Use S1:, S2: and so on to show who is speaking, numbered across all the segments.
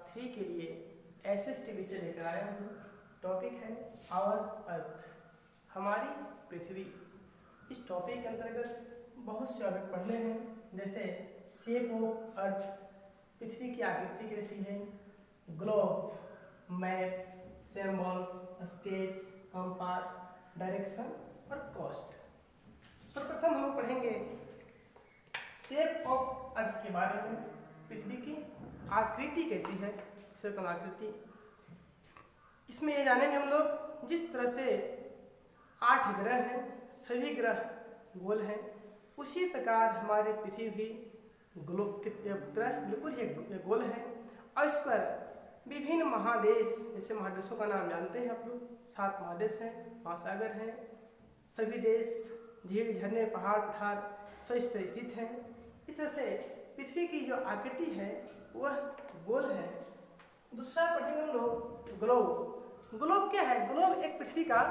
S1: 3 के लिए SSTV से लेकर आया हूँ। टॉपिक है आवर अर्थ, हमारी पृथ्वी। इस टॉपिक के अंतर्गत बहुत से टॉपिक पढ़ने हैं, जैसे शेप ऑफ अर्थ, पृथ्वी की आकृति कैसी है, globe, map, symbols, sketch, compass, direction और कोस्ट। सर्वप्रथम हम पढ़ेंगे शेप ऑफ अर्थ के बारे में, पृथ्वी की आकृति कैसी है, सर्कल आकृति। इसमें ये जानेंगे हम लोग जिस तरह से 8 ग्रह हैं, सभी ग्रह गोल हैं, उसी प्रकार हमारी पृथ्वी भी ग्लोब ग्रह बिल्कुल ही गोल है। और इस पर विभिन्न महादेश, जैसे महादेशों का नाम जानते हैं आप लोग, 7 महादेश हैं, 5 सागर हैं, सभी देश, झील, झरने, पहाड़, पठार सब इस पर स्थित हैं। इस तरह से पृथ्वी की जो आकृति है वह गोल है। दूसरा पढ़ेंगे हम लोग ग्लोब। ग्लोब क्या है? ग्लोब एक पृथ्वी का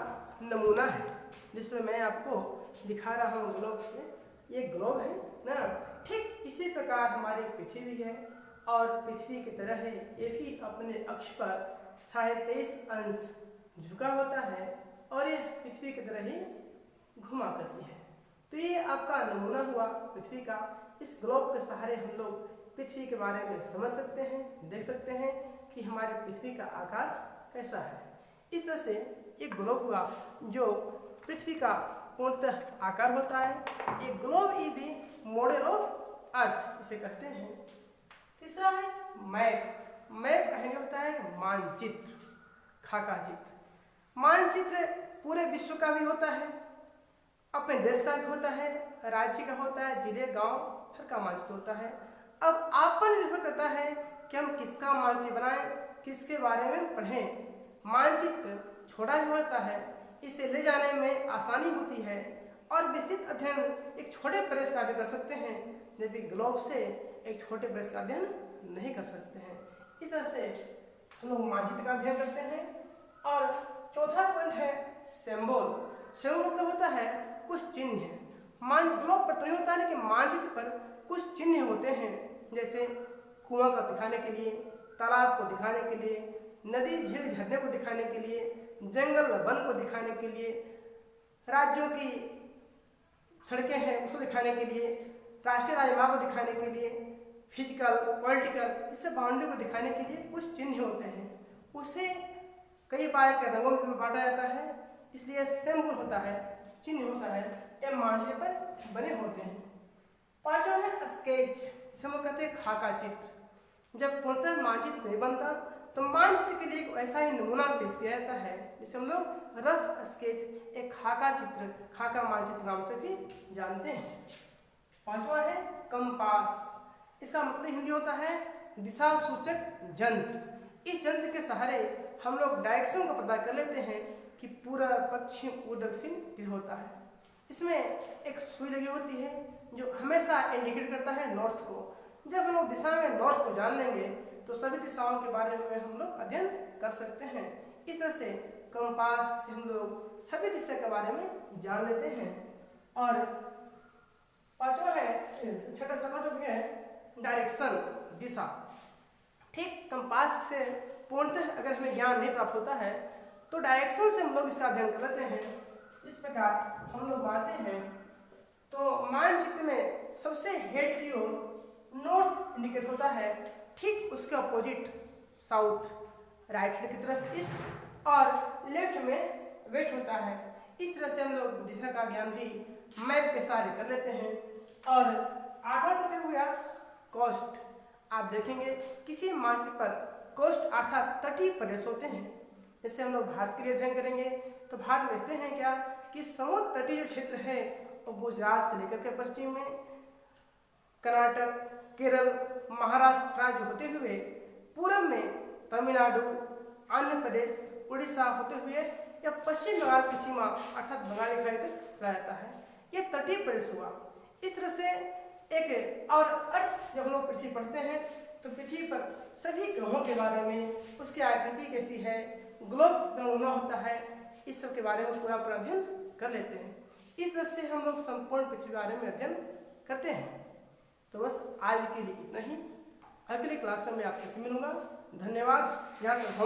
S1: नमूना है, जिसमें मैं आपको दिखा रहा हूँ। ग्लोब से ये ग्लोब है ना, ठीक इसी प्रकार हमारी पृथ्वी है और पृथ्वी की तरह है, ये भी अपने अक्ष पर 23.5 अंश झुका होता है और ये पृथ्वी की तरह ही घुमा करती है। तो ये आपका नमूना हुआ पृथ्वी का। इस ग्लोब के सहारे हम लोग पृथ्वी के बारे में समझ सकते हैं, देख सकते हैं कि हमारे पृथ्वी का आकार कैसा है। इस तरह से एक ग्लोब हुआ जो पृथ्वी का पूर्णतः आकार होता है। एक globe is the model of earth, इसे कहते हैं। तीसरा है मैप। मैप कहेंगे होता है मानचित्र, खाका चित्र। मानचित्र पूरे विश्व का भी होता है, अपने देश का भी होता है, राज्य का होता है, जिले, गांव, हर का मानचित्र होता है। अब आप पर निर्भर करता है कि हम किसका मानचित्र बनाएं, किसके बारे में पढ़ें। मानचित्र छोटा भी होता है, इसे ले जाने में आसानी होती है और विस्तृत अध्ययन एक छोटे प्रदेश का भी कर सकते हैं, जबकि ग्लोब से एक छोटे प्रदेश का अध्ययन नहीं कर सकते हैं। इस तरह से हम लोग मानचित्र का अध्ययन करते हैं। और चौथा पॉइंट है सिंबल। सिंबल मतलब होता है कुछ चिन्ह। ग्लोब पर तो नहीं होता है, लेकिन मानचित्र पर कुछ चिन्ह होते हैं, जैसे कुआं को दिखाने के लिए, तालाब को दिखाने के लिए, नदी, झील, झरने को दिखाने के लिए, जंगल, वन को दिखाने के लिए, राज्यों की सड़कें हैं उसको दिखाने के लिए, राष्ट्रीय राजमार्ग को दिखाने के लिए, फिजिकल, पॉलिटिकल, इससे बाउंड्री को दिखाने के लिए कुछ चिन्ह होते हैं। उसे कई बार के रंगों में बांटा जाता है, इसलिए सिंबल होता है, चिन्ह होता है, ये मानचित्र पर बने होते हैं। पांचवा है स्केच, जिसे हम कहते हैं खाका चित्र। जब पूर्णतः मानचित्र नहीं बनता तो मानचित्र के लिए एक ऐसा ही नमूना पेश किया जाता है, जिसे हम लोग रफ स्केच, एक खाका चित्र, खाका मानचित्र नाम से भी जानते हैं। पांचवा है कंपास। इसका मतलब हिंदी होता है दिशा सूचक यंत्र। इस यंत्र के सहारे हम लोग डायरेक्शन को पता कर लेते हैं कि पूरा पश्चिम, उत्तर, दक्षिण किधर होता है। इसमें एक सुई लगी होती है जो हमेशा इंडिकेट करता है नॉर्थ को। जब हम लोग दिशा में नॉर्थ को जान लेंगे तो सभी दिशाओं के बारे में हम लोग अध्ययन कर सकते हैं। इस तरह से कंपास से हम लोग सभी दिशा के बारे में जान लेते हैं। और पांचवा है, छठा जो है डायरेक्शन, दिशा। ठीक कंपास से पूर्णतः अगर हमें ज्ञान नहीं प्राप्त होता है तो डायरेक्शन से हम लोग इसका अध्ययन कर लेते हैं। इस प्रकार हम लोग बढ़ते हैं तो मानचित्र में सबसे हेड की ओर नॉर्थ इंडिकेट होता है, ठीक उसके अपोजिट साउथ, राइट हैंड की तरफ ईस्ट और लेफ्ट में वेस्ट होता है। इस तरह से हम लोग दिशा का ज्ञान भी मैप के सहारे कर लेते हैं। और आठवां टॉपिक हुआ कोस्ट। आप देखेंगे किसी मानचित्र पर कोस्ट अर्थात तटीय प्रदेश होते हैं। जैसे हम लोग भारत के लिए अध्ययन करेंगे तो भारत में देखते हैं क्या कि समुद्र तटीय जो क्षेत्र है वो गुजरात से लेकर के पश्चिम में कर्नाटक, केरल, महाराष्ट्र राज्य होते हुए पूर्व में तमिलनाडु, आंध्र प्रदेश, उड़ीसा होते हुए या पश्चिम बंगाल की सीमा अर्थात बंगाल की खाड़ी तक चला जाता है। ये तटीय प्रदेश हुआ। इस तरह से एक और अर्थ जब हम लोग पृथ्वी पढ़ते हैं तो पृथ्वी पर सभी ग्रहों के बारे में, उसकी आकृति कैसी है, ग्लोब नमूना होता है, इस सब के बारे में पूरा अध्ययन कर लेते हैं। इस तरह से हम लोग संपूर्ण पृथ्वी के बारे में अध्ययन करते हैं। तो बस आज के लिए इतना ही। अगले क्लास में मैं आपसे फिर मिलूंगा। धन्यवाद। यहाँ तक